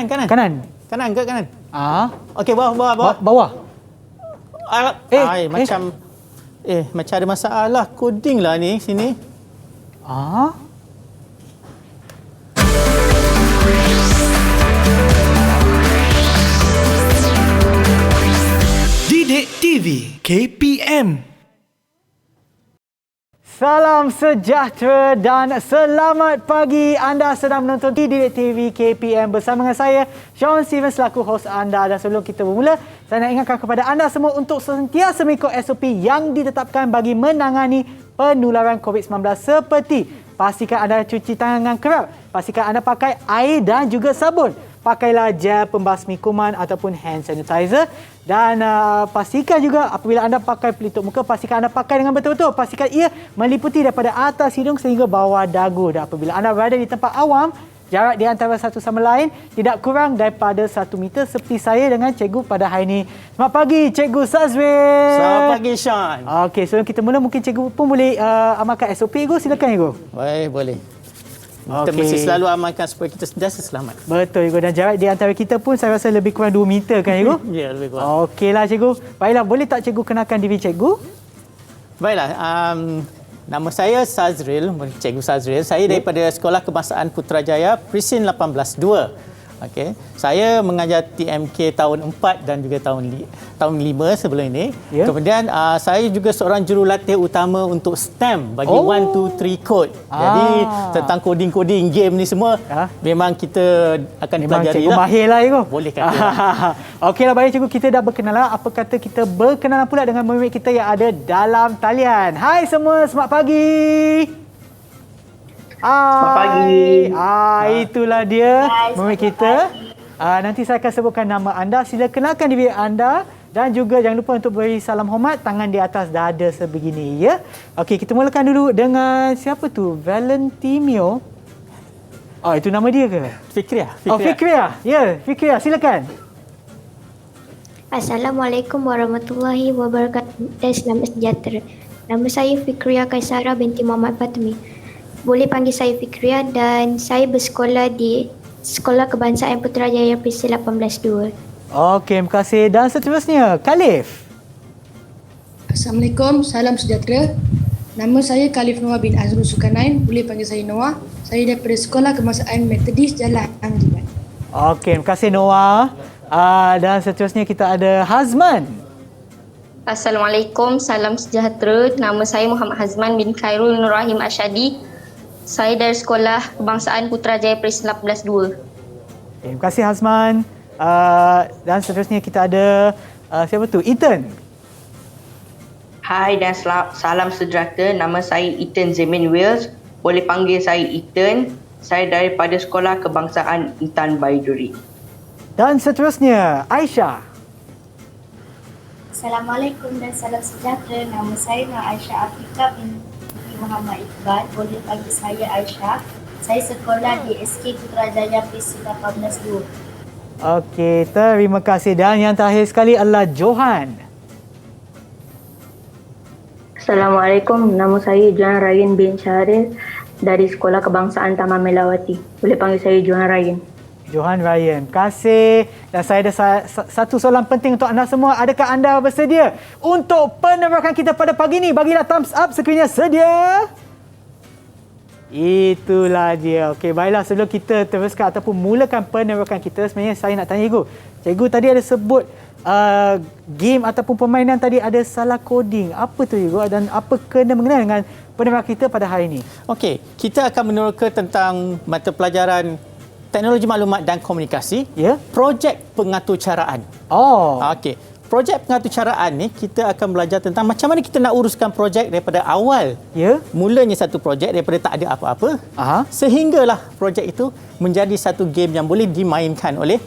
Kanan. Kanan ke kanan? Okey, bawah. Bawah. Macam ada masalah coding lah ni sini. Didik TV KPM. Salam sejahtera dan selamat pagi. Anda sedang menonton Didik TV KPM bersama dengan saya, Sean Steven, selaku hos anda. Dan sebelum kita bermula, saya nak ingatkan kepada anda semua untuk sentiasa mengikut SOP yang ditetapkan bagi menangani penularan COVID-19 seperti pastikan anda cuci tangan dengan kerap, pastikan anda pakai air dan juga sabun, pakailah gel pembasmi kuman ataupun hand sanitizer, dan pastikan juga apabila anda pakai pelitup muka, pastikan anda pakai dengan betul-betul. Pastikan ia meliputi daripada atas hidung sehingga bawah dagu. Dan apabila anda berada di tempat awam, jarak di antara satu sama lain tidak kurang daripada 1 meter seperti saya dengan cikgu pada hari ini. Selamat pagi, Cikgu Sazril. Selamat pagi, Sean. Okey, sebelum kita mula mungkin cikgu pun boleh amalkan SOP, Cikgu. Silakan, Cikgu. Boleh. Kita mesti selalu amalkan supaya kita sentiasa selamat. Betul, Cikgu. Dan jarak di antara kita pun saya rasa lebih kurang 2 meter kan, Cikgu? Ya, lebih kurang. Okeylah, Cikgu. Baiklah, boleh tak Cikgu kenalkan diri Cikgu? Baiklah, nama saya Sazril, Cikgu Sazril. Saya daripada Sekolah Kebangsaan Putrajaya, Presin 18-2. Okey. Saya mengajar TMK tahun 4 dan juga tahun 5 sebelum ini. Ya. Kemudian saya juga seorang jurulatih utama untuk STEM bagi 1, 2, 3 code. Jadi tentang coding-coding game ni semua memang kita akan pelajari Cikgu mahir lah, Cikgu. Boleh kata. Okeylah, baik Cikgu, kita dah berkenalan. Apa kata kita berkenalan pula dengan murid kita yang ada dalam talian. Hai semua, selamat pagi. Selamat pagi. Itulah dia murid kita. Nanti saya akan sebutkan nama anda. Sila kenalkan diri anda dan juga jangan lupa untuk beri salam hormat, tangan di atas dada sebegini, ya. Okey, kita mulakan dulu dengan siapa tu? Valentimio. Itu nama dia ke? Fikriah. Fikriah. Ya, Fikriah, silakan. Assalamualaikum warahmatullahi wabarakatuh dan selamat sejahtera. Nama saya Fikriah Kaisara binti Muhammad Fatmi. Boleh panggil saya Fikriah dan saya bersekolah di Sekolah Kebangsaan Putrajaya Presin 18-2. Okey, terima kasih. Dan seterusnya, Khalif. Assalamualaikum, salam sejahtera. Nama saya Khalif Noah bin Azrul Sukanain. Boleh panggil saya Noah. Saya daripada Sekolah Kebangsaan Metodis Jalan Anggibat. Okey, terima kasih Noah. Dan seterusnya kita ada Hazman. Assalamualaikum, salam sejahtera. Nama saya Muhammad Hazman bin Khairul Nur Rahim Asyadi. Saya dari Sekolah Kebangsaan Putrajaya Presin 18-2. Terima kasih Hazman. Dan seterusnya kita ada siapa tu? Ethan. Hai dan salam sejahtera. Nama saya Ethan Zemin Wills. Boleh panggil saya Ethan. Saya daripada Sekolah Kebangsaan Intan Baiduri. Dan seterusnya, Aisyah. Assalamualaikum dan salam sejahtera. Nama saya Aisyah Afiqah binti Muhammad Iqbal. Boleh panggil saya Aisyah. Saya sekolah di SK Putrajaya Presin 18-2. Okey, terima kasih. Dan yang terakhir sekali adalah Johan. Assalamualaikum, nama saya Johan Ryan bin Syahril dari Sekolah Kebangsaan Taman Melawati. Boleh panggil saya Johan Ryan. Johan Ryan, terima kasih. Dan saya ada satu soalan penting untuk anda semua. Adakah anda bersedia untuk penerokan kita pada pagi ini? Bagilah thumbs up sekiranya sedia. Itulah dia. Okey, baiklah, sebelum kita teruskan ataupun mulakan penerokan kita, sebenarnya saya nak tanya Cikgu. Cikgu tadi ada sebut game ataupun permainan tadi ada salah coding. Apa tu, Cikgu? Dan apa kena mengenai dengan penerokan kita pada hari ini? Okey, kita akan meneroka tentang mata pelajaran Teknologi Maklumat dan Komunikasi, projek pengaturcaraan. Okey. Projek pengaturcaraan ni kita akan belajar tentang macam mana kita nak uruskan projek daripada awal. Mulanya satu projek daripada tak ada apa-apa, sehinggalah projek itu menjadi satu game yang boleh dimainkan oleh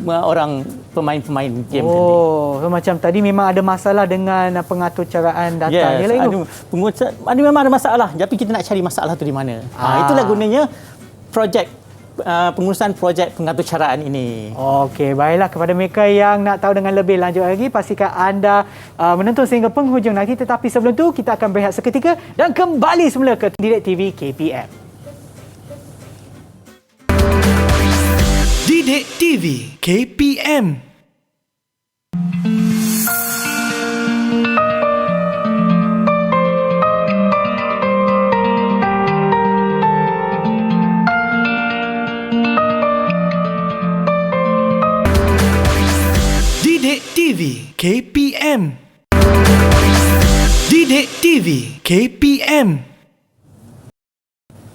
orang pemain-pemain game tadi. So macam tadi memang ada masalah dengan pengaturcaraan data ni lah. Memang ada masalah, tapi kita nak cari masalah tu di mana. Itulah gunanya projek pengurusan projek pengaturcaraan ini. Okey, baiklah, kepada mereka yang nak tahu dengan lebih lanjut lagi, pastikan anda menonton sehingga penghujung nanti. Tetapi sebelum tu, kita akan berehat seketika dan kembali semula ke Didik TV KPM. Didik Didik TV KPM. Didik TV KPM. Didik TV KPM.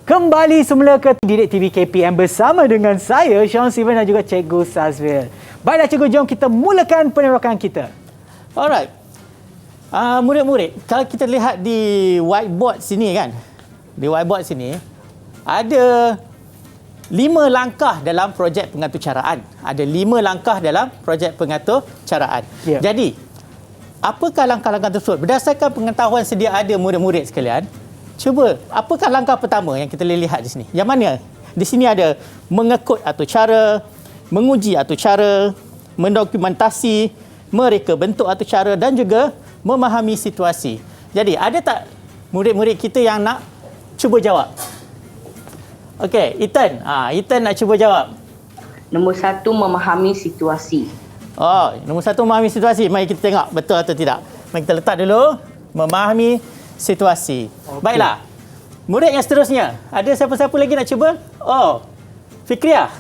Kembali semula ke Didik TV KPM bersama dengan saya, Sean Steven dan juga Cikgu Sazwil. Baiklah Cikgu, jom kita mulakan penerokan kita. Alright. Murid-murid, kalau kita lihat di whiteboard sini kan, di whiteboard sini, ada 5 langkah dalam projek pengatur caraan. Ada 5 langkah dalam projek pengatur caraan. Ya. Jadi, apakah langkah-langkah tersebut? Berdasarkan pengetahuan sedia ada murid-murid sekalian, cuba, apakah langkah pertama yang kita boleh lihat di sini? Yang mana? Di sini ada mengekut atur cara, menguji atur cara, mendokumentasi, mereka bentuk atur cara dan juga memahami situasi. Jadi, ada tak murid-murid kita yang nak cuba jawab? Okey, Ethan. Ethan nak cuba jawab. Nombor 1, memahami situasi. Oh, nombor 1 memahami situasi. Mari kita tengok betul atau tidak. Mari kita letak dulu. Memahami situasi. Okay. Baiklah. Murid yang seterusnya. Ada siapa-siapa lagi nak cuba? Oh, Fikriah.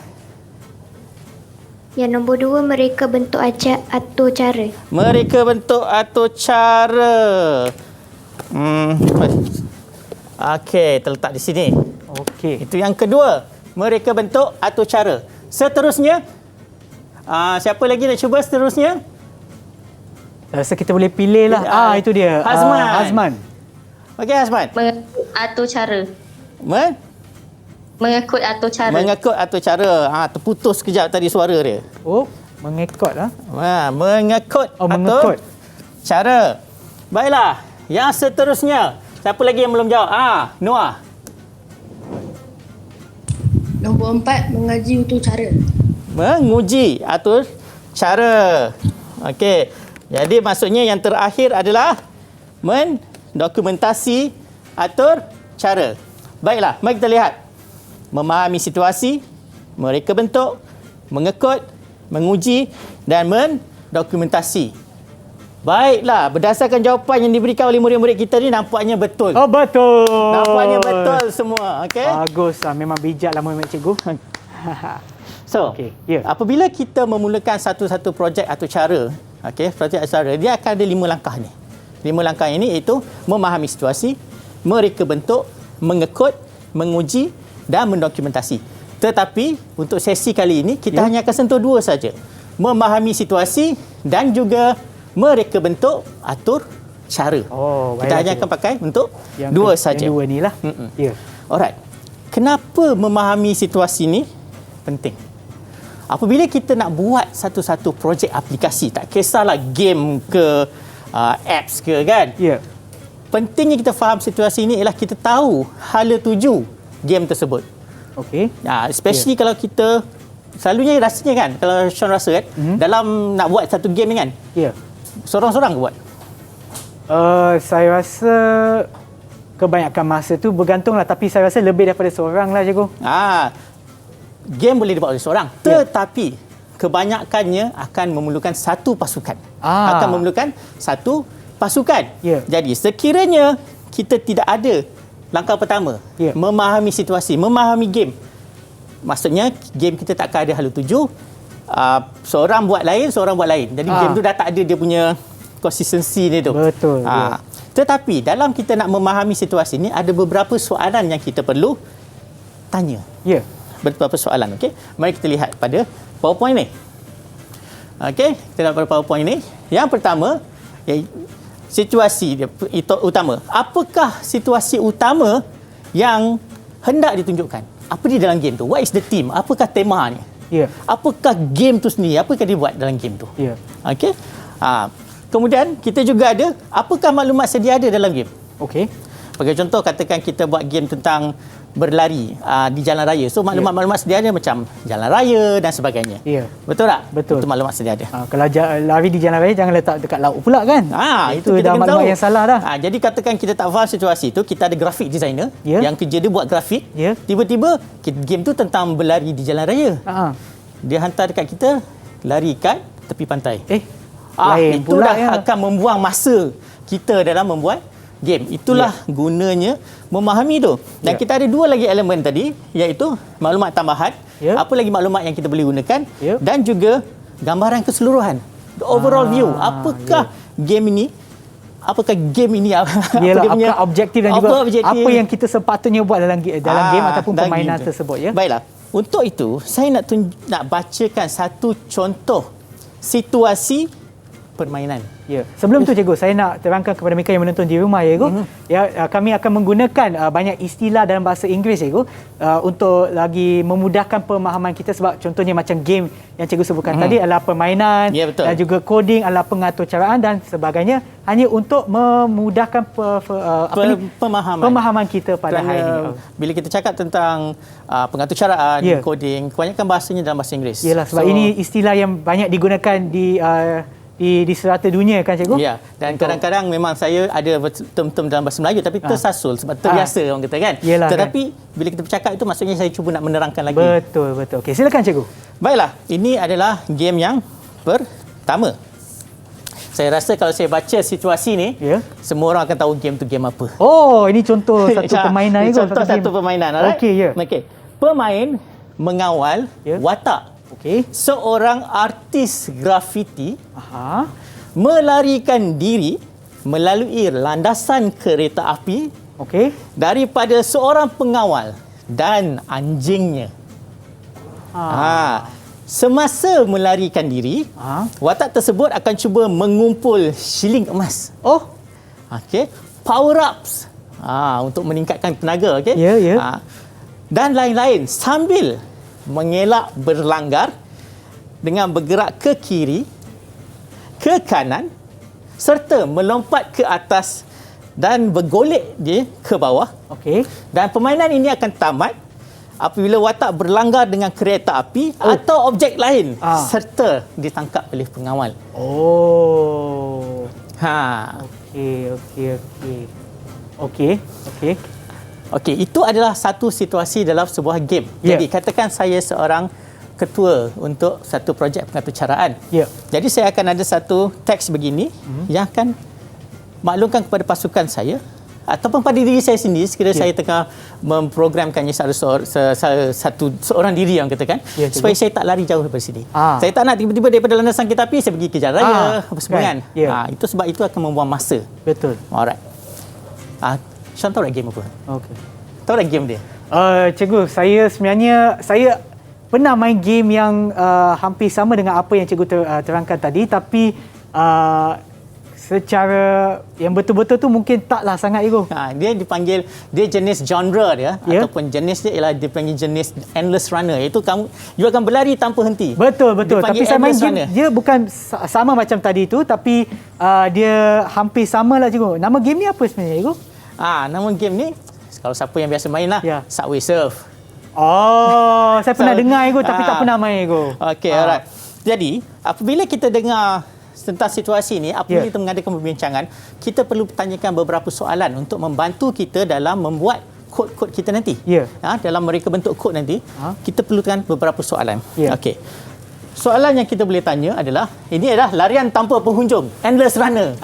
Yang nombor 2, mereka bentuk atur cara. Mereka bentuk atur cara. Okey, terletak di sini. Okey. Itu yang kedua. Mereka bentuk atur cara. Seterusnya, siapa lagi nak cuba seterusnya? Rasa kita boleh pilih lah. Itu dia. Hazman. Okey, Hazman. Mengekut atur cara. Mengekut atur cara. Mengekut atur cara. Terputus sekejap tadi suara dia. Oh, mengekut lah. Mengekut atur cara. Baiklah. Yang seterusnya. Siapa lagi yang belum jawab? Noah. Nombor 4, mengaji atur cara. Menguji atur cara. Okey. Jadi maksudnya yang terakhir adalah mendokumentasi atur cara. Baiklah, mari kita lihat. Memahami situasi, mereka bentuk, mengekut, menguji dan mendokumentasi. Baiklah, berdasarkan jawapan yang diberikan oleh murid-murid kita ni nampaknya betul. Oh, betul. Nampaknya betul semua. Okey. Bagus. Memang bijaklah murid-murid cikgu. So, apabila kita memulakan satu-satu projek atau cara, projek atau cara, dia akan ada 5 langkah ni. 5 langkah ini iaitu memahami situasi, mereka bentuk, mengekut, menguji dan mendokumentasi. Tetapi untuk sesi kali ini kita hanya akan sentuh 2 saja. Memahami situasi dan juga mereka bentuk atur cara. Kita hanya akan pakai untuk 2 saja. Yang 2 ni lah. Alright. Kenapa memahami situasi ni penting? Apabila kita nak buat satu-satu projek aplikasi, tak kisahlah game ke apps ke kan? Pentingnya kita faham situasi ini ialah kita tahu hala tuju game tersebut. Okey. Especially kalau kita selalunya rasanya kan, kalau Sean rasa kan, dalam nak buat satu game ni kan, seorang-seorang ke buat? Saya rasa kebanyakan masa tu bergantunglah, tapi saya rasa lebih daripada seorang lah cikgu. Game boleh dibuat oleh seorang, tetapi kebanyakannya akan memerlukan satu pasukan. Akan memerlukan satu pasukan. Jadi sekiranya kita tidak ada langkah pertama, memahami situasi, memahami game, maksudnya game kita tak akan ada hala tuju. Seorang buat lain, seorang buat lain. Jadi game tu dah tak ada dia punya konsistensi dia tu. Betul. Tetapi dalam kita nak memahami situasi ni ada beberapa soalan yang kita perlu tanya. Beberapa soalan, okey. Mari kita lihat pada PowerPoint ni. Okey, kita lihat pada PowerPoint ni. Yang pertama, situasi utama. Apakah situasi utama yang hendak ditunjukkan? Apa di dalam game tu? What is the theme? Apakah temanya? Apakah game tu sendiri? Apakah dibuat dalam game tu? Okey. Kemudian kita juga ada apakah maklumat sedia ada dalam game? Okey. Bagi contoh, katakan kita buat game tentang berlari di jalan raya. So maklumat-maklumat sedia ada macam jalan raya dan sebagainya. Betul tak? Betul. Itu maklumat sedia ada. Kalau lari di jalan raya jangan letak dekat laut pula kan? Itu dah maklumat yang salah dah. Jadi katakan kita tak faham situasi tu, kita ada grafik designer yang kerja dia buat grafik. Tiba-tiba game tu tentang berlari di jalan raya. dia hantar dekat kita lari kat tepi pantai. Lain itu pula dah ya. akan membuang masa kita dalam membuat game. Itulah gunanya memahami tu. Dan kita ada 2 lagi elemen tadi, iaitu maklumat tambahan, apa lagi maklumat yang kita boleh gunakan, dan juga gambaran keseluruhan. The overall view. Apakah game ini? Apakah game ini? Apakah objektif dan juga apa yang kita sepatutnya buat dalam game ataupun permainan game tersebut ya. Baiklah. Untuk itu, saya nak bacakan satu contoh situasi permainan. Ya. Sebelum tu cikgu, saya nak terangkan kepada mereka yang menonton di rumah ya cikgu. Kami akan menggunakan banyak istilah dalam bahasa Inggeris cikgu untuk lagi memudahkan pemahaman kita, sebab contohnya macam game yang cikgu sebutkan tadi adalah permainan, dan juga coding adalah pengaturcaraan dan sebagainya, hanya untuk memudahkan pemahaman kita pada hari ini. Bila kita cakap tentang pengaturcaraan, coding, kebanyakan bahasanya dalam bahasa Inggeris. Yalah, sebab ini istilah yang banyak digunakan di serata dunia kan cikgu? Ya, dan kadang-kadang memang saya ada term-term dalam bahasa Melayu tapi tersasul sebab terbiasa orang kata kan. Yelah, tetapi bila kita bercakap itu maksudnya saya cuba nak menerangkan lagi. Betul. Okey, silakan cikgu. Baiklah, ini adalah game yang pertama. Saya rasa kalau saya baca situasi ni, semua orang akan tahu game tu game apa. Oh, ini contoh satu permainan itu. Contoh satu permainan, alright? Okey. Pemain mengawal watak seorang artis grafiti melarikan diri melalui landasan kereta api daripada seorang pengawal dan anjingnya. Semasa melarikan diri, watak tersebut akan cuba mengumpul shilling emas. Power ups untuk meningkatkan tenaga, dan lain-lain sambil mengelak berlanggar dengan bergerak ke kiri, ke kanan serta melompat ke atas dan bergolek dia ke bawah. Dan permainan ini akan tamat apabila watak berlanggar dengan kereta api atau objek lain serta ditangkap oleh pengawal. Okey, itu adalah satu situasi dalam sebuah game. Jadi katakan saya seorang ketua untuk satu projek pengaturcaraan. Jadi saya akan ada satu teks begini yang akan maklumkan kepada pasukan saya ataupun pada diri saya sendiri sekiranya saya tengah memprogramkannya seorang diri yang katakan supaya saya tak lari jauh daripada sini. Saya tak nak tiba-tiba daripada landasan kereta api saya pergi ke jalan raya apa semua kan. Itu sebab itu akan membuang masa. Betul. Alright. Sean tahu tak game apa? Tahu tak game dia? Cikgu, saya sebenarnya pernah main game yang hampir sama dengan apa yang cikgu terangkan tadi, tapi secara yang betul-betul tu mungkin taklah sangat cikgu. Dia jenis genre dia ataupun jenis dia ialah dipanggil jenis endless runner, iaitu you akan berlari tanpa henti. Betul. Tapi saya main game dia bukan sama macam tadi tu, tapi dia hampir sama lah cikgu. Nama game ni apa sebenarnya cikgu? Nama game ni kalau siapa yang biasa main lah, Subway Surf. Saya pernah dengar cikgu tapi tak pernah main cikgu. Okey, alright. Jadi, apabila kita dengar tentang situasi ini, apabila kita mengadakan perbincangan, kita perlu tanyakan beberapa soalan untuk membantu kita dalam membuat kod-kod kita nanti. Dalam mereka bentuk kod nanti, kita perlukan beberapa soalan. Okey. Soalan yang kita boleh tanya adalah, ini adalah larian tanpa penghujung, endless runner.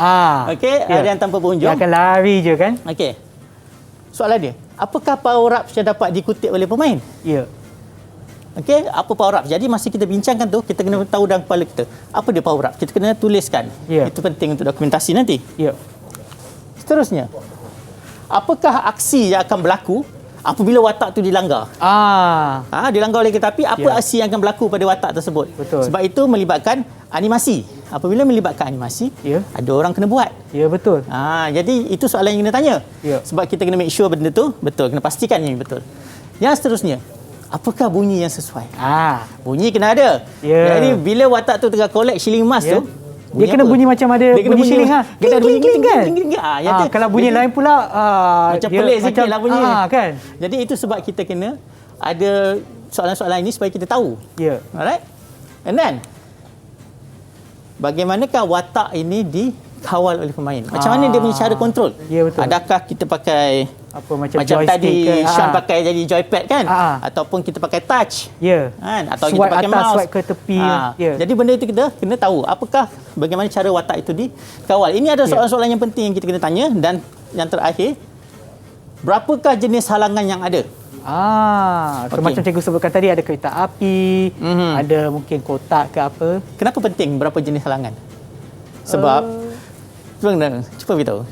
Larian tanpa penghujung. Dia akan lari je kan? Okey. Soalan dia, apakah power up yang dapat dikutip oleh pemain? Okey, apa power up? Jadi masa kita bincangkan tu, kita kena tahu dalam kepala kita, apa dia power up? Kita kena tuliskan. Itu penting untuk dokumentasi nanti. Seterusnya, apakah aksi yang akan berlaku apabila watak tu dilanggar? Dilanggar oleh kereta api, apa aksi yang akan berlaku pada watak tersebut? Sebab itu melibatkan animasi. Apabila melibatkan animasi, ada orang kena buat. Betul. Jadi itu soalan yang kena tanya. Sebab kita kena make sure benda tu betul, kena pastikan yang betul. Yang seterusnya, apakah bunyi yang sesuai? Bunyi kena ada. Jadi bila watak tu tengah collect shilling emas tu, dia kena bunyi macam ada bunyi shilling Kena bunyi kan? Kalau bunyi lain pula macam pelik sikit lah bunyinya. Kan? Jadi itu sebab kita kena ada soalan-soalan ini supaya kita tahu. Alright? And then bagaimanakah watak ini dikawal oleh pemain. Macam mana dia punya cara kontrol? Ya, betul. Adakah kita pakai Apa macam tadi joystick ke? Sean pakai jadi joypad kan? Ah. Ataupun kita pakai touch. Ya. Kan? Atau Swipe kita pakai atas, mouse. swipe ke tepi. Ya. Jadi benda itu kita kena tahu apakah bagaimana cara watak itu dikawal. Ini ada soalan-soalan yang penting yang kita kena tanya, dan yang terakhir, berapakah jenis halangan yang ada? So macam cikgu sebutkan tadi, ada kereta api, ada mungkin kotak ke apa. Kenapa penting berapa jenis halangan? Sebab cuba beritahu.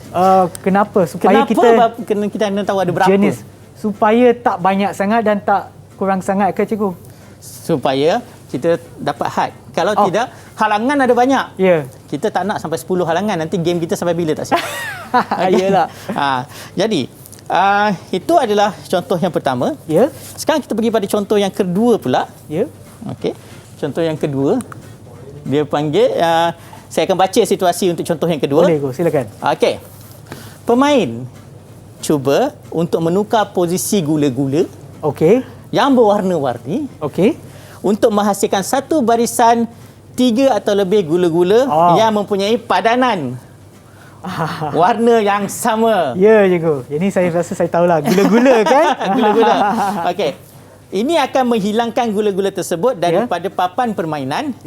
Kenapa? Supaya Kenapa kita kena tahu ada berapa? Jenis. Supaya tak banyak sangat dan tak kurang sangat ke cikgu? Supaya kita dapat had. Kalau tidak, halangan ada banyak. Ya. Kita tak nak sampai 10 halangan. Nanti game kita sampai bila tak siap. Yalah. Jadi, itu adalah contoh yang pertama. Ya. Sekarang kita pergi pada contoh yang kedua pula. Ya. Okey. Contoh yang kedua, dia panggil, saya akan baca situasi untuk contoh yang kedua. Boleh, silakan. Okey. Pemain cuba untuk menukar posisi gula-gula yang berwarna-warni untuk menghasilkan satu barisan 3 atau lebih gula-gula yang mempunyai padanan warna yang sama. Ya, cikgu. Ini saya rasa saya tahulah. Gula-gula kan? Gula-gula. Okey. Ini akan menghilangkan gula-gula tersebut daripada papan permainan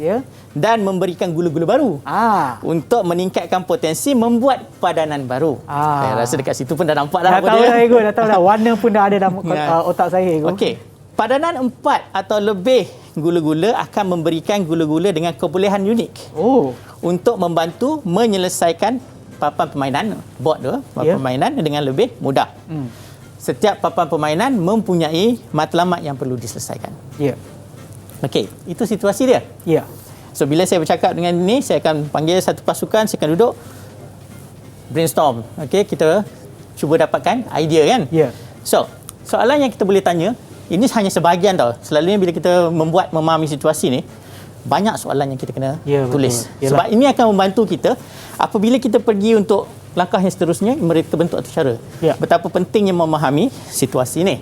dan memberikan gula-gula baru untuk meningkatkan potensi membuat padanan baru. Saya rasa dekat situ pun dah nampak dah. Dah tahu dah, cikgu. Dah tahu dah. Warna pun dah ada dalam otak saya, cikgu. Okey. Padanan 4 atau lebih gula-gula akan memberikan gula-gula dengan kebolehan unik untuk membantu menyelesaikan papan permainan, board tu, papan permainan dengan lebih mudah. Setiap papan permainan mempunyai matlamat yang perlu diselesaikan. Ya. Okey, itu situasi dia. Ya. So bila saya bercakap dengan ini, saya akan panggil satu pasukan, saya akan duduk brainstorm. Okey, kita cuba dapatkan idea kan? Ya. So, soalan yang kita boleh tanya, ini hanya sebahagian tau. Selalunya bila kita memahami situasi ni, banyak soalan yang kita kena tulis. Sebab ini akan membantu kita apabila kita pergi untuk langkah yang seterusnya, mereka bentuk atas cara. Betapa pentingnya memahami situasi ni.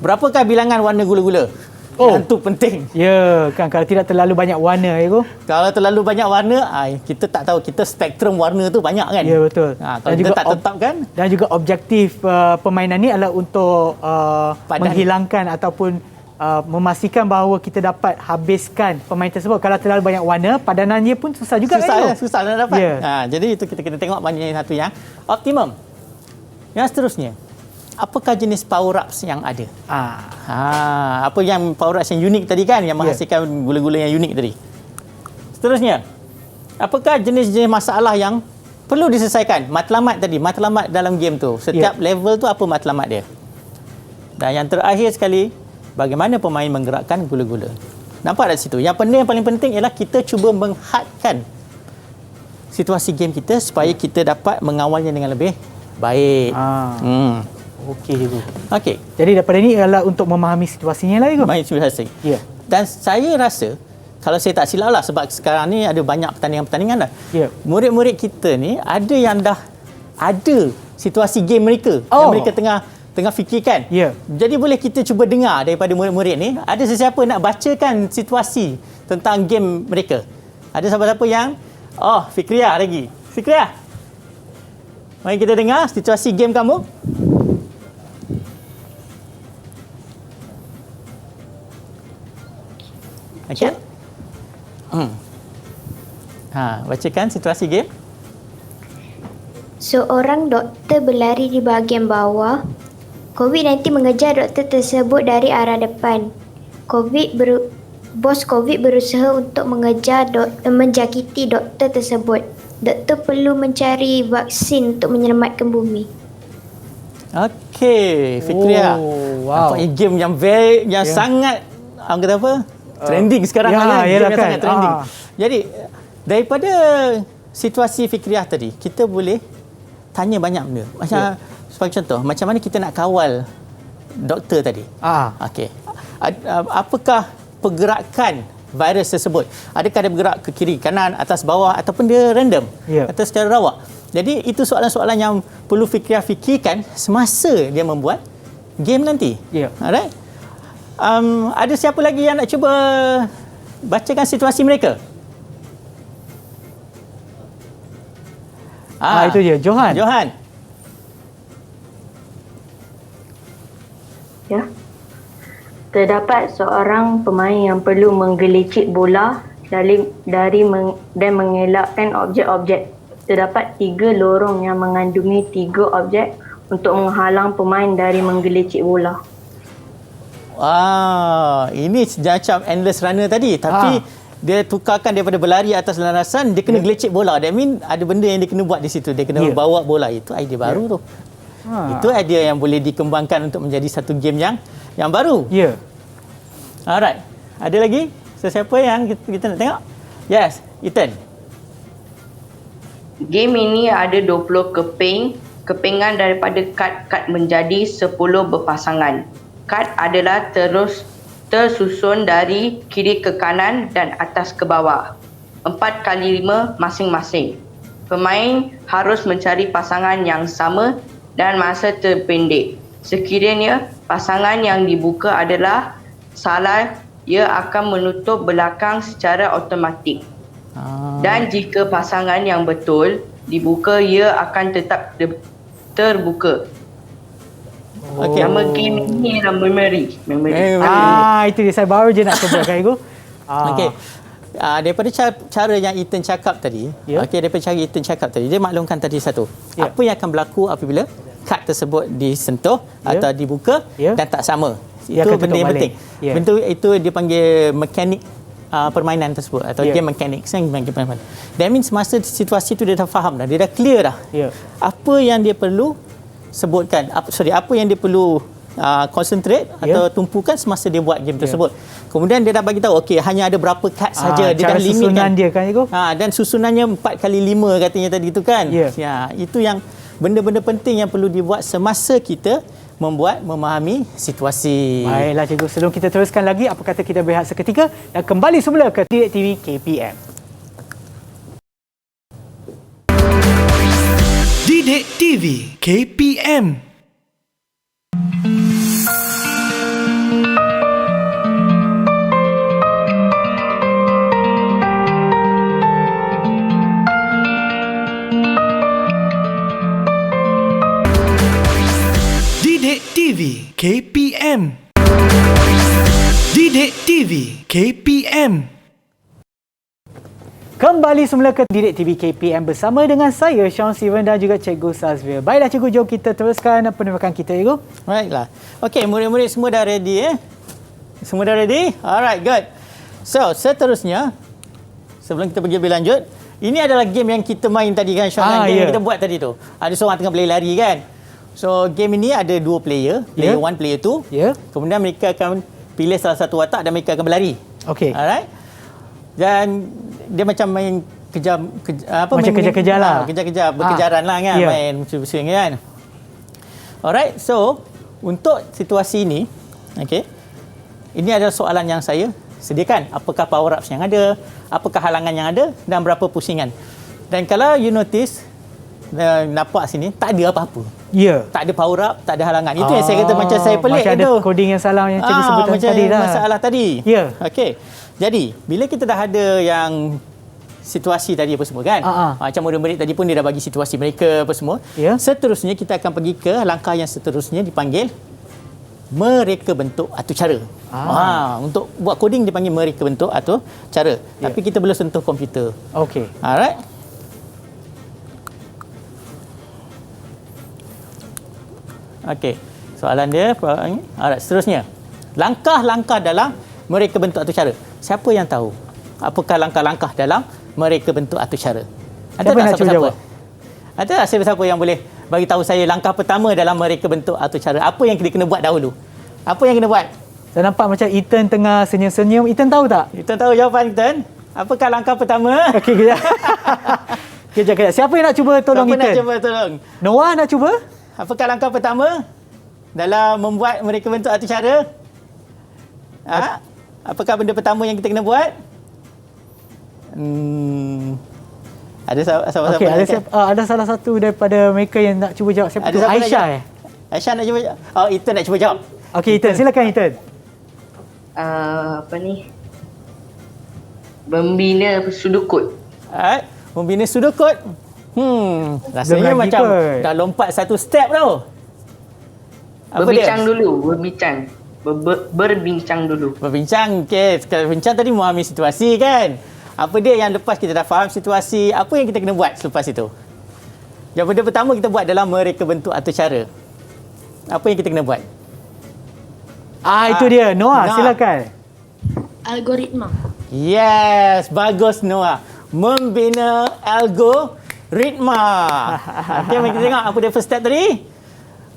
Berapakah bilangan warna gula-gula? Yang tu penting. Ya, kan kalau tidak terlalu banyak warna, cikgu. Kalau terlalu banyak warna, kita tak tahu, kita spektrum warna tu banyak kan? Ya, betul. Kalau kita tak tetapkan. Dan juga objektif permainan ni adalah untuk menghilangkan ataupun memastikan bahawa kita dapat habiskan pemain tersebut. Kalau terlalu banyak warna, padanannya pun susah juga. Susah nak dapat. Jadi itu kita kena tengok mana yang satu yang optimum. Yang seterusnya, apakah jenis power ups yang ada? Apa yang power ups yang unik tadi kan, yang menghasilkan gula-gula yang unik tadi. Seterusnya, apakah jenis-jenis masalah yang perlu diselesaikan? Matlamat tadi, matlamat dalam game tu. Setiap level tu apa matlamat dia? Dan yang terakhir sekali, bagaimana pemain menggerakkan gula-gula. Nampak tak situ? Yang paling penting ialah kita cuba menghadkan situasi game kita supaya kita dapat mengawalnya dengan lebih baik. Okey, cikgu. Okey. Jadi daripada ini adalah untuk memahami situasinya lah, cikgu. Baik, situasi. Ya. Dan saya rasa, kalau saya tak silap lah, sebab sekarang ni ada banyak pertandingan-pertandingan dah. Ya. Murid-murid kita ni ada yang dah ada situasi game mereka yang mereka tengah fikirkan. Ya. Jadi boleh kita cuba dengar daripada murid-murid ni, ada sesiapa nak bacakan situasi tentang game mereka? Ada siapa-siapa yang Fikriah lagi. Fikriah, mari kita dengar situasi game kamu. Okey. Bacakan situasi game. Seorang doktor berlari di bahagian bawah. COVID-19 mengejar doktor tersebut dari arah depan. Bos COVID berusaha untuk menjangkiti doktor tersebut. Doktor perlu mencari vaksin untuk menyelamatkan bumi. Okey, Fikriah. Wow. Nampaknya game yang sangat kata apa? Trending sekarang kan. Game yang sangat trending. Jadi, daripada situasi Fikriah tadi, kita boleh tanya banyak benda. Macam sebagai contoh, macam mana kita nak kawal doktor tadi? Okey. Apakah pergerakan virus tersebut? Adakah dia bergerak ke kiri, kanan, atas, bawah, ataupun dia random? Atau secara rawak? Jadi itu soalan-soalan yang perlu Fikriah fikirkan semasa dia membuat game nanti. Alright? Ada siapa lagi yang nak cuba bacakan situasi mereka? Itu dia. Johan. Johan. Ya. Terdapat seorang pemain yang perlu menggelicik bola dan mengelakkan objek-objek. Terdapat 3 lorong yang mengandungi 3 objek untuk menghalang pemain dari menggelicik bola. Ini macam endless runner tadi, tapi dia tukarkan daripada berlari atas landasan, dia kena gelecik bola. That mean ada benda yang dia kena buat di situ. Dia kena bawa bola. Itu idea baru tu. Itu idea yang boleh dikembangkan untuk menjadi satu game yang baru. Ya. Alright. Ada lagi sesiapa yang kita nak tengok? Yes, Ethan. Game ini ada 20 kepingan daripada kad-kad menjadi 10 berpasangan. Kad adalah tersusun dari kiri ke kanan dan atas ke bawah. 4x5 masing-masing. Pemain harus mencari pasangan yang sama dan masa terpendek. Sekiranya pasangan yang dibuka adalah salah, ia akan menutup belakang secara automatik. Dan jika pasangan yang betul dibuka, ia akan tetap terbuka. Nama game ini adalah Memory. Itu dia. Saya baru je nak sebutkan itu. Okey. Daripada cara yang Ethan cakap tadi, daripada cara Ethan cakap tadi, dia maklumkan tadi satu. Apa yang akan berlaku apabila kad tersebut disentuh atau dibuka dan tak sama. Itu benda yang penting. Bentuk itu dipanggil mekanik permainan tersebut atau game mechanics yang dipanggil permainan. That means masa situasi itu dia dah faham dah, dia dah clear dah. Apa yang dia perlu sebutkan, apa yang dia perlu concentrate atau tumpukan semasa dia buat game tersebut. Kemudian dia dah bagi tahu hanya ada berapa kad saja, dia dah limitkan dia kan itu. Dan susunannya 4x5 katanya tadi itu kan. Itu yang benda-benda penting yang perlu dibuat semasa kita memahami situasi. Baiklah cikgu, sebelum kita teruskan lagi, apa kata kita berehat seketika dan kembali semula ke Didik TV KPM. Didik TV KPM. Didik TV KPM. Didik TV KPM. Kembali semula ke Didik TV KPM bersama dengan saya, Sean Steven dan juga Cikgu Sazvia. Baiklah cikgu, jom kita teruskan penerbangan kita, cikgu. Baiklah. Okey, murid-murid semua dah ready Semua dah ready? Alright, good. So, seterusnya, sebelum kita pergi lebih lanjut, ini adalah game yang kita main tadi kan, Sean, game yang kita buat tadi tu. Ada seorang tengah berlari kan. So, game ini ada 2 player, player 1, player 2. Kemudian mereka akan pilih salah satu watak dan mereka akan berlari. Okey. Alright. Dan dia macam main macam kejar-kejar lah. Kejar-kejar, berkejaran lah kan. Main musuh-musuh kan. Alright, so untuk situasi ini, ini adalah soalan yang saya sediakan. Apakah power ups yang ada, apakah halangan yang ada dan berapa pusingan. Dan kalau you notice, nampak sini, tak ada apa-apa. Tak ada power up, tak ada halangan. Itu yang saya kata macam saya pelik macam ada coding yang salah yang cikgu sebutkan tadi dah. Masalah tadi. Okey. Jadi, bila kita dah ada yang situasi tadi apa semua kan. Macam murid-murid tadi pun dia dah bagi situasi mereka apa semua. Seterusnya kita akan pergi ke langkah yang seterusnya dipanggil mereka bentuk atau cara. Untuk buat coding dipanggil mereka bentuk atau cara. Tapi kita belum sentuh komputer. Okey. Alright. Okey. Soalan dia, alright, seterusnya. Langkah-langkah dalam mereka bentuk atau cara. Siapa yang tahu? Apakah langkah-langkah dalam mereka bentuk atau cara? Ada tak siapa-siapa? Ada tak siapa-siapa yang boleh bagi tahu saya langkah pertama dalam mereka bentuk atau cara? Apa yang kita kena buat dahulu? Apa yang kena buat? Saya nampak macam Ethan tengah senyum-senyum. Ethan tahu tak? Ethan tahu jawapan, Ethan. Apakah langkah pertama? Okey, kejap. Kejap. Siapa yang nak cuba tolong Ethan? Siapa nak cuba tolong? Noah nak cuba? Apakah langkah pertama dalam membuat mereka bentuk atau cara? Apakah benda pertama yang kita kena buat? Ada siapa-siapa? Ada salah satu daripada mereka yang nak cuba jawab. Siapa tu? Aisyah. Aisyah nak cuba jawab? Oh, Ethan nak cuba jawab. Okey, Ethan. Silakan, Ethan. Membina sudut kod. Membina sudut kod. Rasanya Belum lagi macam kot. dah lompat satu step tau. Apa Berbincang dia? dulu, berbincang. Berbincang dulu. Berbincang, okey. Kalau bincang tadi memahami situasi kan. Apa dia yang lepas kita dah faham situasi, apa yang kita kena buat selepas itu? Yang benda pertama kita buat dalam mereka bentuk atau cara. Apa yang kita kena buat? Itu dia. Noah, Noah. silakan. Algoritma. Yes, bagus Noah. Membina algoritma. Okey, mari kita tengok apa dia first step tadi.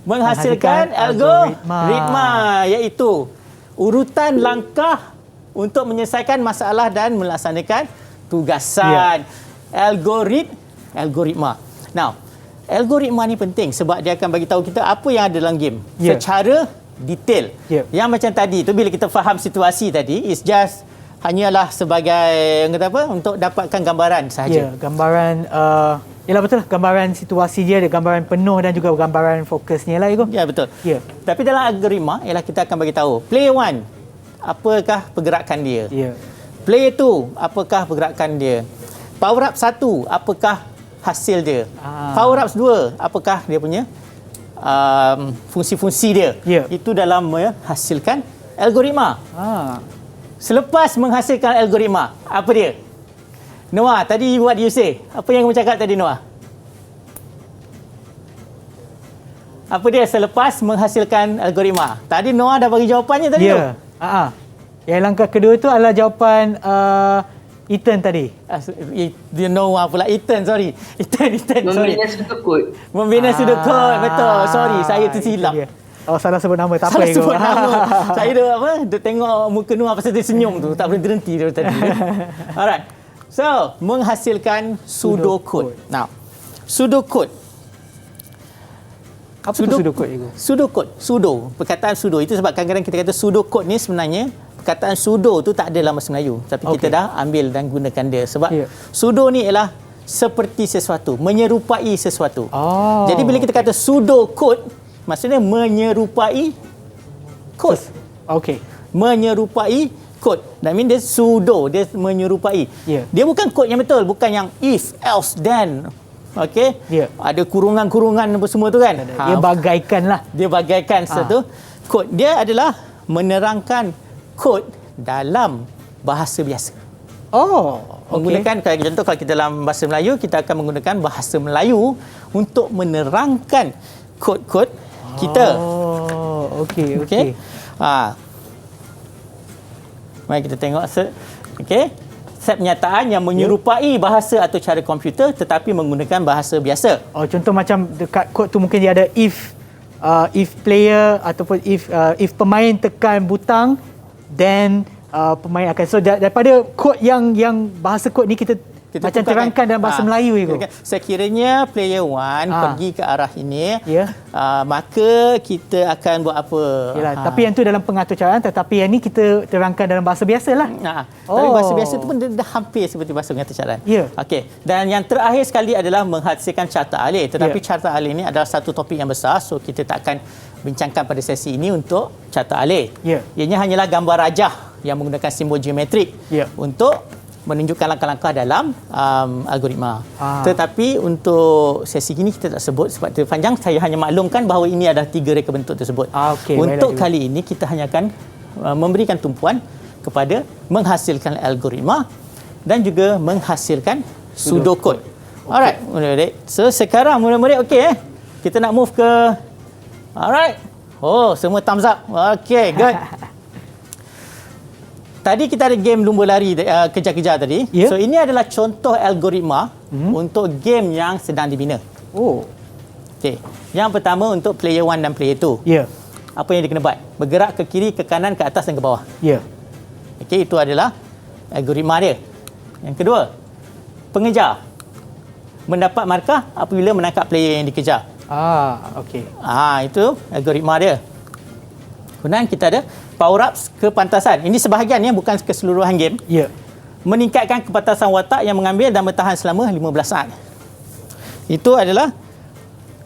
Menghasilkan algoritma, iaitu urutan langkah untuk menyelesaikan masalah dan melaksanakan tugasan. Algoritma. Now, algoritma ni penting sebab dia akan bagi tahu kita apa yang ada dalam game secara detail. Yang macam tadi tu bila kita faham situasi tadi, it's just hanyalah sebagai kata apa untuk dapatkan gambaran sahaja. Gambaran yalah betul lah, gambaran situasi dia, ada gambaran penuh dan juga gambaran fokusnya lah Ego. Ya, betul. Tapi dalam algoritma ialah kita akan bagi tahu player 1 apakah pergerakan dia. Player 2 apakah pergerakan dia. Power up 1 apakah hasil dia. Power up 2 apakah dia punya fungsi-fungsi dia. Itu dalam menghasilkan algoritma. Selepas menghasilkan algoritma, apa dia? Noah, tadi what you say? Apa yang kamu cakap tadi, Noah? Apa dia selepas menghasilkan algoritma? Tadi Noah dah bagi jawapannya tadi tu. Yang langkah kedua tu adalah jawapan Ethan tadi. Dia Noah pula. Ethan, sorry. Ethan, sorry. Membina sudut kod. Membina sudut kod, betul. Sorry, saya tersilap. Salah sebut nama, tak apa. Salah sebut nama. Saya dah tengok muka Noah pasal dia senyum tu. Tak boleh berhenti dari tadi. Alright. So, menghasilkan pseudocode. Now, pseudocode. Apa tu pseudocode, Ego? Pseudo. Perkataan pseudo. Itu sebab kadang-kadang kita kata pseudocode ni sebenarnya perkataan pseudo tu tak ada dalam bahasa Melayu. Tapi kita dah ambil dan gunakan dia. Sebab pseudo ni ialah seperti sesuatu. Menyerupai sesuatu. Jadi bila kita kata pseudocode, maksudnya menyerupai kod. Menyerupai kod. That means dia pseudo, dia menyerupai. Dia bukan kod yang betul, bukan yang if, else, then. Ada kurungan-kurungan apa semua tu kan. Dia bagaikan lah. Dia bagaikan satu kod. Dia adalah menerangkan kod dalam bahasa biasa. Menggunakan contoh kalau kita dalam bahasa Melayu, kita akan menggunakan bahasa Melayu untuk menerangkan kod-kod kita. Okey. Mari kita tengok set pernyataan yang menyerupai bahasa atau cara komputer tetapi menggunakan bahasa biasa. Contoh macam dekat kod tu mungkin dia ada if player ataupun if pemain tekan butang then pemain akan. So daripada kod yang bahasa kod ni kita macam terangkan dalam bahasa Melayu Ego. Sekiranya player 1 pergi ke arah ini, maka kita akan buat apa? Tapi yang tu dalam pengatur caraan, tetapi yang ni kita terangkan dalam bahasa biasalah. Tapi bahasa biasa tu pun dah hampir seperti bahasa pengatur caraan. Okey. Dan yang terakhir sekali adalah menghasilkan carta alih. Tetapi carta alih ini adalah satu topik yang besar, so kita tak akan bincangkan pada sesi ini untuk carta alih. Ianya hanyalah gambar rajah yang menggunakan simbol geometrik untuk menunjukkan langkah-langkah dalam algoritma. Tetapi untuk sesi ini kita tak sebut sebab terlalu panjang. Saya hanya maklumkan bahawa ini adalah 3 reka bentuk tersebut. Untuk kali ini kita hanya akan memberikan tumpuan kepada menghasilkan algoritma dan juga menghasilkan pseudocode. Alright, murid-murid. So sekarang murid-murid okey kita nak move ke alright. Semua thumbs up. Okey, good. Tadi kita ada game lumba lari kejar-kejar tadi. So ini adalah contoh algoritma untuk game yang sedang dibina. Okey. Yang pertama untuk player 1 dan player 2. Apa yang dia kena buat? Bergerak ke kiri, ke kanan, ke atas dan ke bawah. Okey, itu adalah algoritma dia. Yang kedua, pengejar mendapat markah apabila menangkap player yang dikejar. Itu algoritma dia. Kemudian kita ada power ups kepantasan. Ini sebahagian bukan keseluruhan game. Meningkatkan kepantasan watak yang mengambil dan bertahan selama 15 saat. Itu adalah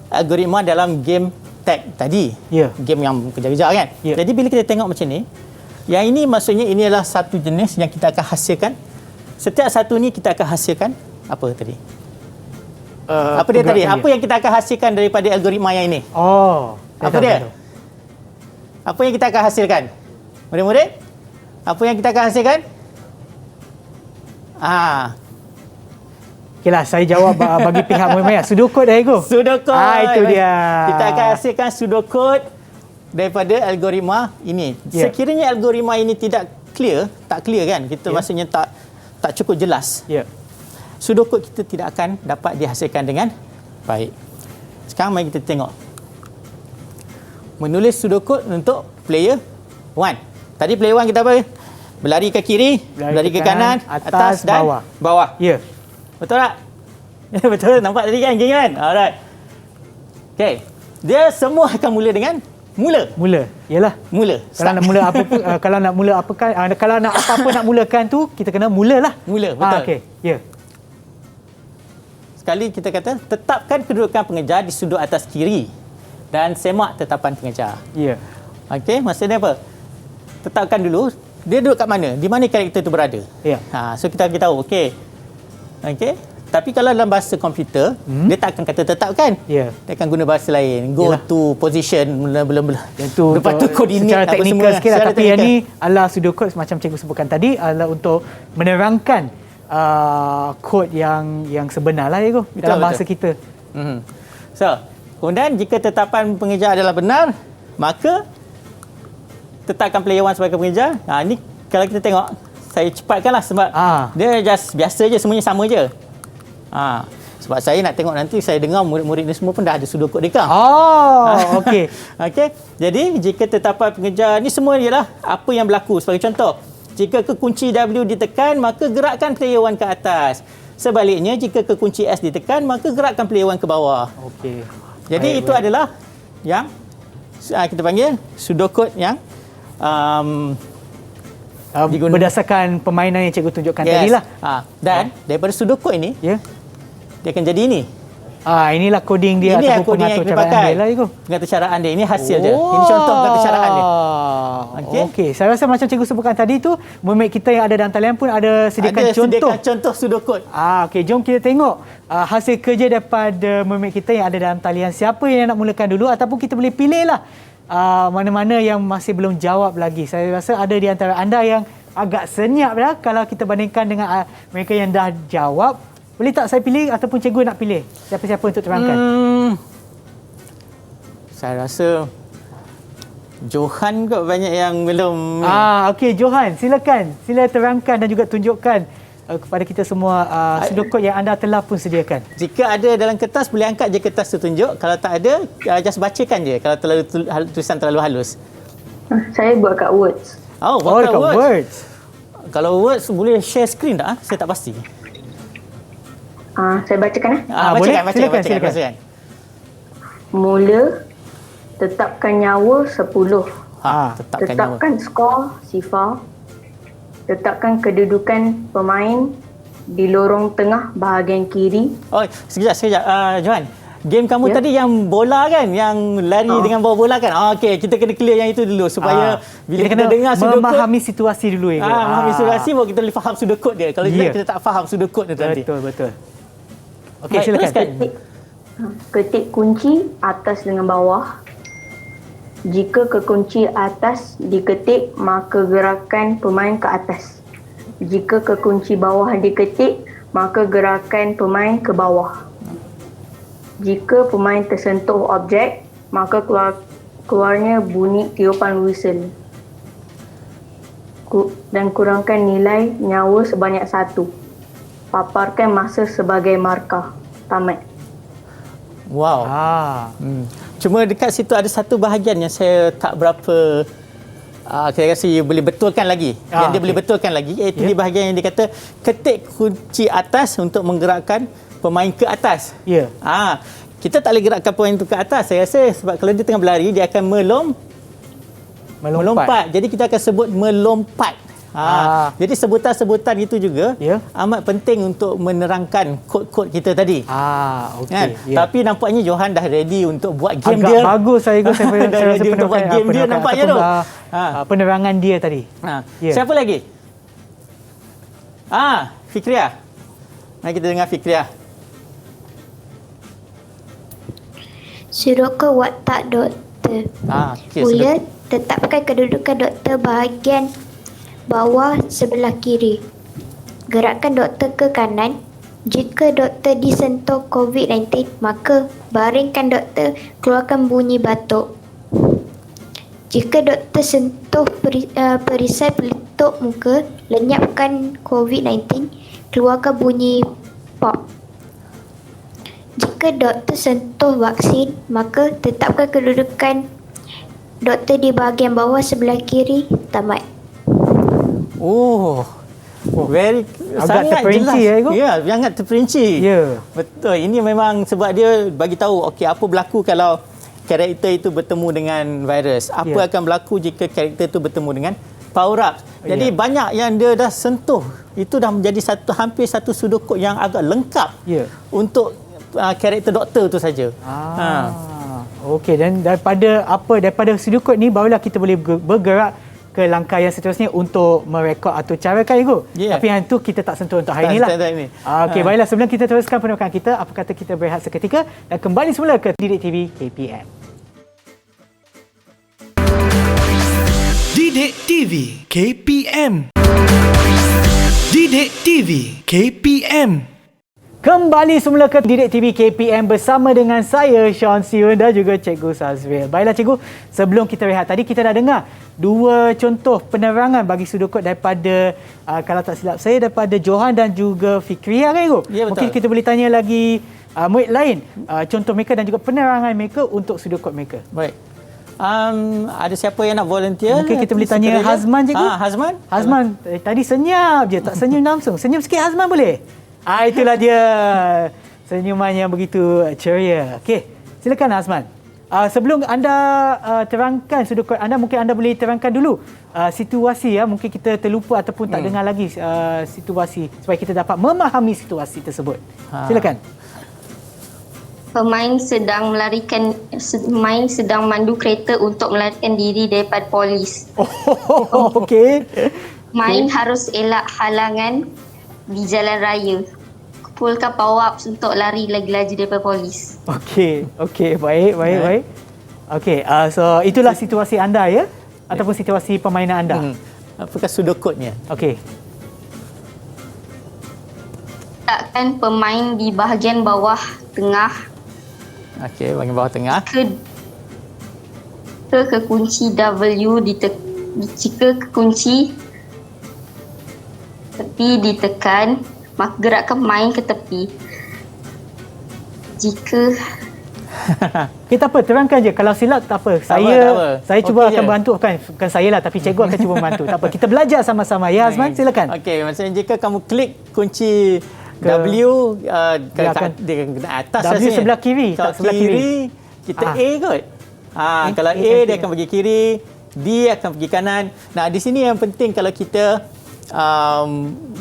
algoritma dalam game tag tadi. Game yang kejar-kejar kan. Jadi bila kita tengok macam ni, yang ini maksudnya ini adalah satu jenis yang kita akan hasilkan. Setiap satu ni kita akan hasilkan apa tadi? Apa dia tadi? Apa yang kita akan hasilkan daripada algoritma yang ini? Apa dia? Apa yang kita akan hasilkan? Murid-murid? Apa yang kita akan hasilkan? Okeylah, saya jawab bagi pihak murid-murid. Pseudocode dah, Ego. Pseudocode. Itu dia. Kita akan hasilkan pseudocode daripada algoritma ini. Sekiranya algoritma ini tak clear kan? Kita maksudnya tak cukup jelas. Pseudocode kita tidak akan dapat dihasilkan dengan baik. Sekarang mari kita tengok. Menulis pseudocode untuk player 1. Tadi player 1 kita apa? Berlari ke kiri, berlari ke kanan, atas dan bawah. Ya. Betul tak? Betul. Nampak tadi kan, geng kan? Alright. Okey. Dia semua akan mula dengan mula. Yalah. Mula. Kalau nak mula apa pun, kalau nak mula apa kan, kalau nak apa-apa nak mulakan tu, kita kena mulalah. Mula, betul. Okey. Ya. Sekali kita kata, tetapkan kedudukan pengejar di sudut atas kiri dan semak tetapan pengejar. Ya. Okey, maksudnya apa? Tetapkan dulu, dia duduk kat mana? Di mana karakter itu berada? Ya. So kita bagi tahu, okey. Okey. Tapi kalau dalam bahasa komputer, dia tak akan kata tetapkan. Ya. Dia akan guna bahasa lain. Go to position, bla-bla-bla. Itu lepas tu coordinate secara apa teknikal semua. sikit lah. Tapi yang ni adalah pseudocode macam cikgu sebutkan tadi adalah untuk menerangkan kod yang sebenar lah, Ego, dalam bahasa kita. So, kemudian jika tetapan pengejar adalah benar, maka tetapkan player 1 sebagai pengejar. Ni kalau kita tengok, saya cepatkanlah sebab dia just biasa je, semuanya sama je. Sebab saya nak tengok nanti, saya dengar murid-murid ni semua pun dah ada pseudocode mereka. Okey. Okey. Jadi jika tetapan pengejar ni semua ialah apa yang berlaku. Sebagai contoh, jika kekunci W ditekan, maka gerakkan player 1 ke atas. Sebaliknya, jika kekunci S ditekan, maka gerakkan player 1 ke bawah. Okey. Jadi itu adalah yang kita panggil pseudocode yang berdasarkan permainan yang cikgu tunjukkan tadi lah. Dan daripada pseudocode ini, dia akan jadi ini. Inilah coding dia ini ataupun coding yang kita pengatur pakai. dia lah, Ego. Pengatur caraan dia. Ini hasil dia. Ini contoh pengatur caraan dia. Okey. Saya rasa macam cikgu sebutkan tadi tu, murid kita yang ada dalam talian pun ada sediakan contoh pseudocode. Okey, jom kita tengok hasil kerja daripada murid kita yang ada dalam talian. Siapa yang nak mulakan dulu, ataupun kita boleh pilih lah mana-mana yang masih belum jawab lagi. Saya rasa ada di antara anda yang agak senyap dah kalau kita bandingkan dengan mereka yang dah jawab. Boleh tak saya pilih ataupun cikgu nak pilih siapa-siapa untuk terangkan? Saya rasa Johan kot banyak yang belum. Okey, Johan, silakan. Sila terangkan dan juga tunjukkan kepada kita semua pseudocode yang anda telah pun sediakan. Jika ada dalam kertas, boleh angkat je kertas tu tunjuk. Kalau tak ada, just bacakan je kalau tulisan terlalu halus. Saya buat kat Words. Buat kat Words. Kalau Words boleh share screen tak? Saya tak pasti. Saya bacakan Bacakan. Mula, tetapkan nyawa 10. Tetapkan skor sifar. Tetapkan kedudukan pemain di lorong tengah bahagian kiri. Sekejap. Johan, game kamu tadi yang bola kan? Yang lari dengan bawa bola kan? Okey, kita kena clear yang itu dulu supaya bila kita dengar pseudocode, memahami situasi dulu. Memahami situasi baru kita boleh faham pseudocode dia. Kalau tidak, kita tak faham pseudocode dia tadi. Betul. Okey, silakan. Ketik kunci atas dengan bawah. Jika kekunci atas diketik, maka gerakan pemain ke atas. Jika kekunci bawah diketik, maka gerakan pemain ke bawah. Jika pemain tersentuh objek, maka keluarnya bunyi tiupan whistle. Dan kurangkan nilai nyawa sebanyak 1. Paparkan masa sebagai markah. Tamat. Wow. Cuma dekat situ ada satu bahagian yang saya tak berapa saya rasa boleh betulkan lagi. Yang dia boleh betulkan lagi iaitu di bahagian yang dia kata ketik kunci atas untuk menggerakkan pemain ke atas. Kita tak boleh gerakkan pemain itu ke atas. Saya rasa sebab kalau dia tengah berlari, dia akan melompat. Jadi kita akan sebut melompat. Jadi sebutan-sebutan itu juga amat penting untuk menerangkan kod-kod kita tadi. Kan? Tapi nampaknya Johan dah ready untuk buat game agak dia. Bagus saya rasa untuk buat game dia nampaknya tu. Penerangan dia tadi. Siapa lagi? Fikriah. Mari kita dengar Fikriah. Sudokot watak doktor. Okey, Mula, tetapkan kedudukan doktor bahagian bawah sebelah kiri. Gerakkan doktor ke kanan. Jika doktor disentuh COVID-19, maka baringkan doktor, keluarkan bunyi batuk. Jika doktor sentuh perisai peletup muka, lenyapkan COVID-19, keluarkan bunyi pop. Jika doktor sentuh vaksin, maka tetapkan kedudukan doktor di bahagian bawah sebelah kiri. Tamat. Very Agak sangat terperinci jelas. Igu. Ya, sangat terperinci. Ya. Betul. Ini memang sebab dia bagi tahu okey apa berlaku kalau karakter itu bertemu dengan virus. Apa akan berlaku jika karakter itu bertemu dengan power up. Jadi banyak yang dia dah sentuh. Itu dah menjadi hampir satu sudokot yang agak lengkap untuk karakter doktor tu saja. Okey, dan daripada sudokot ni barulah kita boleh bergerak ke langkah yang seterusnya untuk merekod atau carakan Igu. Tapi yang tu kita tak sentuh untuk hari inilah. Okey, baiklah, sebelum kita teruskan penukaran kita, apa kata kita berehat seketika dan kembali semula ke Didik TV KPM. Didik TV KPM. Didik TV KPM. Kembali semula ke Didik TV KPM bersama dengan saya, Sean Siwan dan juga Cikgu Sazril. Baiklah Cikgu, sebelum kita rehat tadi kita dah dengar dua contoh penerangan bagi sudokot daripada, kalau tak silap saya, daripada Johan dan juga Fikriah kan Cikgu? Ya, betul. Mungkin kita boleh tanya lagi murid lain, contoh mereka dan juga penerangan mereka untuk sudokot mereka. Baik. Ada siapa yang nak volunteer? Mungkin kita boleh tanya Hazman Cikgu. Hazman? Hazman, tadi senyap je, tak senyum langsung. Senyum sikit Hazman boleh? Itulah dia senyuman yang begitu ceria. Okey, silakan Azman. Sebelum anda terangkan sudokot anda, mungkin anda boleh terangkan dulu situasi mungkin kita terlupa ataupun tak dengar lagi situasi supaya kita dapat memahami situasi tersebut. Silakan. Pemain sedang mandu kereta untuk melarikan diri daripada polis. Okey. Main harus elak halangan di jalan raya. Kumpulkan power ups untuk lari lagi laju daripada polis. Okey, baik. Okey, so itulah situasi anda ya, ataupun situasi permainan anda. Apakah sudokotnya? Okey. Letakkan pemain di bahagian bawah tengah. Okey, bahagian bawah tengah. Ke kunci W jika kunci tepi ditekan, maka gerakkan main ke tepi. Jika Kita apa, terangkan je. Kalau silap tak apa. Saya cuba akan bantu, bukan saya lah, tapi cikgu akan cuba membantu. Tak apa, kita belajar sama-sama. Ya Azman, silakan. Okey, maksudnya jika kamu klik kunci W ke atas W rasanya. sebelah kiri, Kalau sebelah kiri. Kita A kot. Kalau A dia akan pergi kiri, D akan pergi kanan. Nah, di sini yang penting kalau kita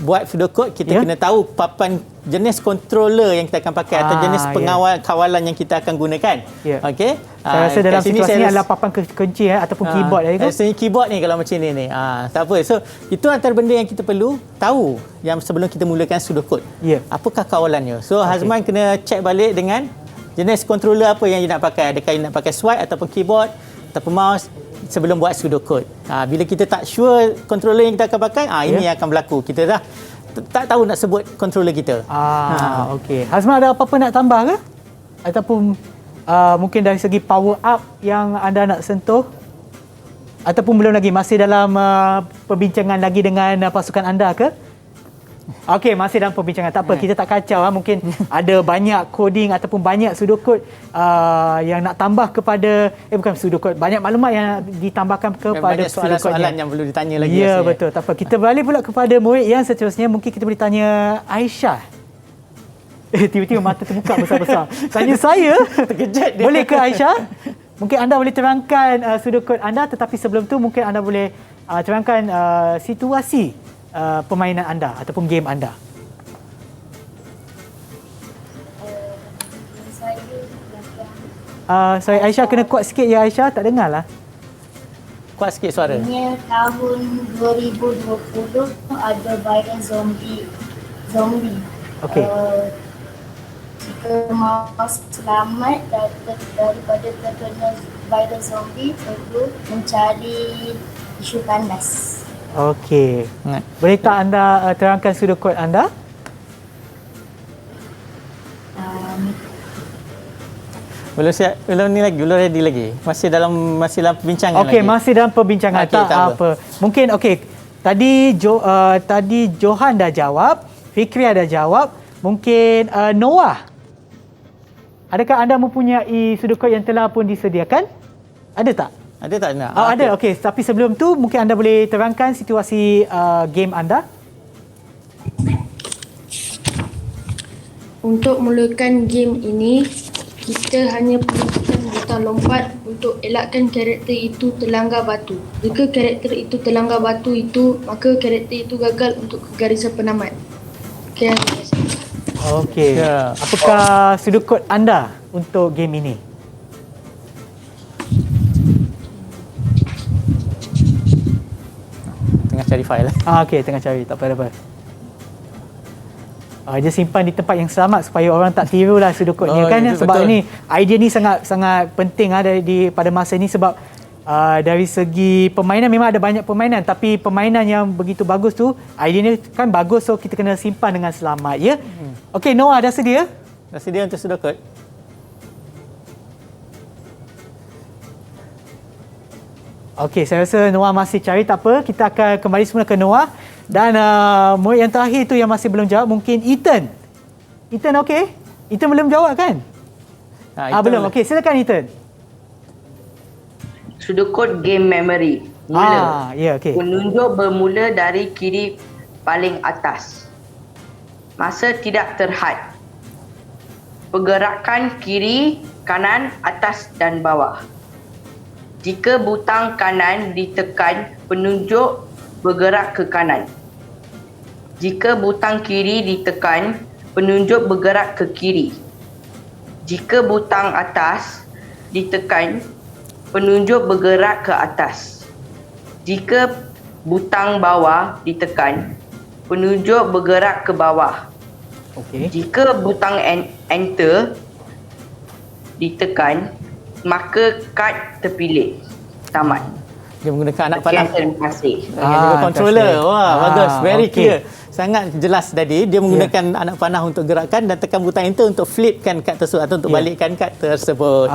buat sudokot, kita kena tahu papan jenis controller yang kita akan pakai atau jenis kawalan yang kita akan gunakan. Okey. Saya rasa dalam situasi ini adalah papan kunci ataupun keyboard. Rasanya keyboard ni kalau macam ni. Tak apa. So, itu antara benda yang kita perlu tahu yang sebelum kita mulakan sudokot. Apakah kawalannya? So, Hazman kena check balik dengan jenis controller apa yang you nak pakai. Adakah you nak pakai swipe ataupun keyboard ataupun mouse sebelum buat sudokot. Bila kita tak sure controller yang kita akan pakai, ini yang akan berlaku. Kita dah tak tahu nak sebut controller kita. Okey. Hazman ada apa-apa nak tambah ke? Ataupun mungkin dari segi power up yang anda nak sentuh? Ataupun belum lagi, masih dalam perbincangan lagi dengan pasukan anda ke? Okey, masih dalam perbincangan. Tak apa, kita tak kacau. Mungkin ada banyak coding ataupun banyak sudokot yang nak tambah kepada, bukan sudokot, banyak maklumat yang ditambahkan kepada banyak soalan-soalan yang perlu ditanya lagi. Ya, betul. Tak apa, kita balik pula kepada murid yang seterusnya. Mungkin kita boleh tanya Aisyah. Tiba-tiba mata terbuka besar-besar. Tanya saya. Terkejut dia. Boleh ke Aisyah? Mungkin anda boleh terangkan sudokot anda, tetapi sebelum tu mungkin anda boleh terangkan situasi permainan anda ataupun game anda. Sorry Aisyah, kena kuat sikit ya Aisyah, tak dengar lah. Kuat sikit suara. Ini tahun 2020 ada virus zombie. Okey. Jika mahu selamat daripada terkena virus zombie, perlu mencari isu panas. Okey. Boleh tak anda terangkan sudut kod anda? Belum siap, belum ready lagi. Masih dalam perbincangan lagi. Okey, masih dalam perbincangan. Okey, tak apa. Mungkin tadi Johan dah jawab, Fikria dah jawab, mungkin Noah. Adakah anda mempunyai sudut kod yang telah pun disediakan? Ada tak? Ada tak nak? Ada, okey. Tapi sebelum tu mungkin anda boleh terangkan situasi game anda. Untuk mulakan game ini, kita hanya perlu tekan butang lompat untuk elakkan karakter itu terlanggar batu. Jika karakter itu terlanggar batu itu, maka karakter itu gagal untuk ke garisan penamat. Okey. Okey. Ya. Apakah sudut kod anda untuk game ini? Tengah cari file. Okey, tengah cari. Tak apa-apa. Dia simpan di tempat yang selamat supaya orang tak tirulah sudut kodnya kan. Sebab betul. ni idea ni sangat penting pada masa ni sebab dari segi permainan memang ada banyak permainan tapi permainan yang begitu bagus tu idea ni kan bagus so kita kena simpan dengan selamat ya. Okey, Noah dah sedia? Dah sedia untuk sudut kod? Okey, saya rasa Noah masih cari, tak apa. Kita akan kembali semula ke Noah. Dan murid yang terakhir tu yang masih belum jawab mungkin Ethan. Ethan okey? Ethan belum jawab kan? Belum. Okey, silakan Ethan. Sudut kod game memory. Mula. Ya, okey. Penunjuk bermula dari kiri paling atas. Masa tidak terhad. Pergerakan kiri, kanan, atas dan bawah. Jika butang kanan ditekan, penunjuk bergerak ke kanan. Jika butang kiri ditekan, penunjuk bergerak ke kiri. Jika butang atas ditekan, penunjuk bergerak ke atas. Jika butang bawah ditekan, penunjuk bergerak ke bawah. Okey. Jika butang enter ditekan, maka kad terpilih. Tamat. Dia menggunakan anak panah. Terima kasih. Juga controller. Wah, bagus. Very okey. clear. Sangat jelas tadi. Dia menggunakan anak panah untuk gerakan dan tekan butang enter untuk flipkan kad tersebut atau untuk balikkan kad tersebut.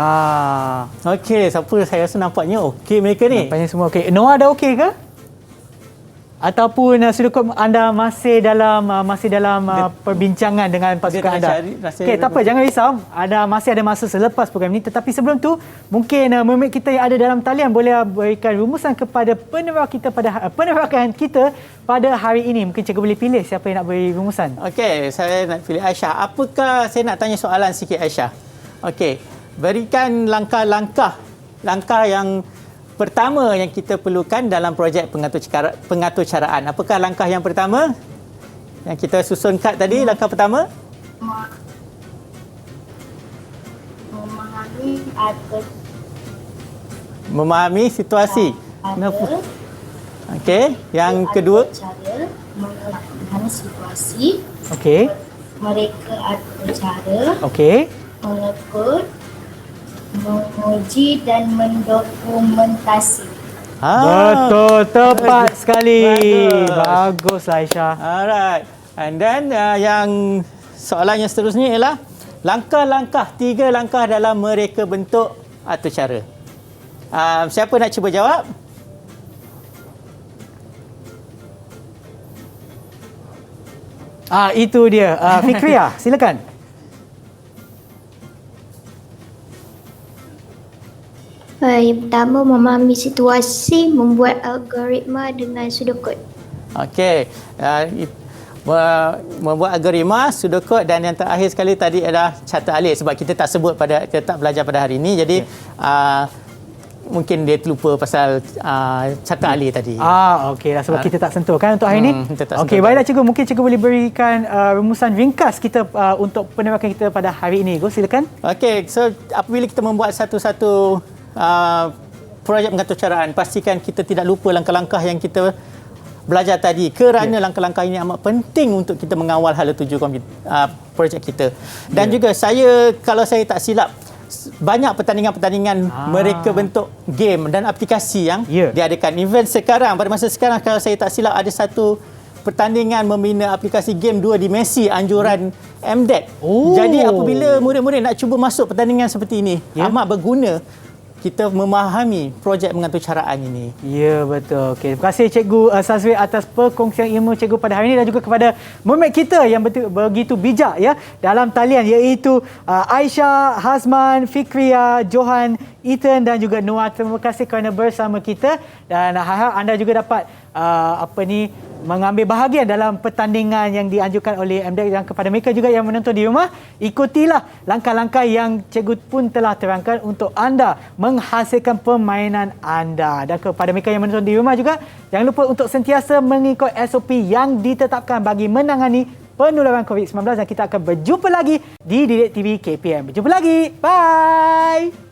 Okey, siapa saya rasa nampaknya okey mereka ni. Nampaknya semua okey. Noah dah okey ke? Ataupun sudut kod anda masih dalam perbincangan dengan pasukan anda? Okey, tak apa, jangan risau. Masih ada masa selepas program ini. Tetapi sebelum tu, mungkin murid kita yang ada dalam talian boleh berikan rumusan kepada penerakan kita pada hari ini. Mungkin cikgu boleh pilih siapa yang nak beri rumusan. Okey, saya nak pilih Aisyah. Apakah saya nak tanya soalan sikit Aisyah? Okey, berikan langkah yang pertama yang kita perlukan dalam projek pengaturcaraan. Apakah langkah yang pertama? Yang kita susun kad tadi, langkah pertama? Memahami situasi. Okey, yang kedua? Cara memahami situasi. Okey. Mereka ada cara. Okey. Mengikut, menguji dan mendokumentasi. Betul, tepat sekali. Baguslah Aisyah. Alright. And then yang soalan yang seterusnya ialah tiga langkah dalam mereka bentuk atur cara. Siapa nak cuba jawab? Itu dia. Fikria, silakan. Yang pertama, memahami situasi, membuat algoritma dengan sudut kod. Okey. Membuat algoritma, sudut kod dan yang terakhir sekali tadi adalah carta alik sebab kita tak sebut kita tak belajar pada hari ini. Jadi mungkin dia terlupa pasal carta alik tadi. Okeylah sebab kita tak sentuh kan untuk hari ini. Okey, baiklah cikgu, mungkin cikgu boleh berikan rumusan ringkas kita untuk penerakan kita pada hari ini. Go, silakan. Okey, so apabila kita membuat satu-satu projek pengaturcaraan, pastikan kita tidak lupa langkah-langkah yang kita belajar tadi kerana langkah-langkah ini amat penting untuk kita mengawal hala tuju projek kita. Dan juga kalau saya tak silap, banyak pertandingan-pertandingan mereka bentuk game dan aplikasi yang diadakan. Event sekarang, pada masa sekarang kalau saya tak silap ada satu pertandingan membina aplikasi game 2 dimensi anjuran MDEC. Jadi apabila murid-murid nak cuba masuk pertandingan seperti ini, amat berguna kita memahami projek mengatur caraan ini. Ya, betul. Okey, terima kasih Cikgu Sazwi atas perkongsian ilmu Cikgu pada hari ini dan juga kepada murid kita yang begitu bijak ya dalam talian, iaitu Aisyah, Hazman, Fikria, Johan, Ethan dan juga Noah. Terima kasih kerana bersama kita dan harap anda juga dapat mengambil bahagian dalam pertandingan yang dianjurkan oleh MDEC. Dan kepada mereka juga yang menonton di rumah, ikutilah langkah-langkah yang cikgu pun telah terangkan untuk anda menghasilkan permainan anda. Dan kepada mereka yang menonton di rumah juga, jangan lupa untuk sentiasa mengikut SOP yang ditetapkan bagi menangani penularan COVID-19 dan kita akan berjumpa lagi di Didik TV KPM. Berjumpa lagi. Bye.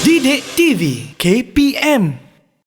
Didik TV KPM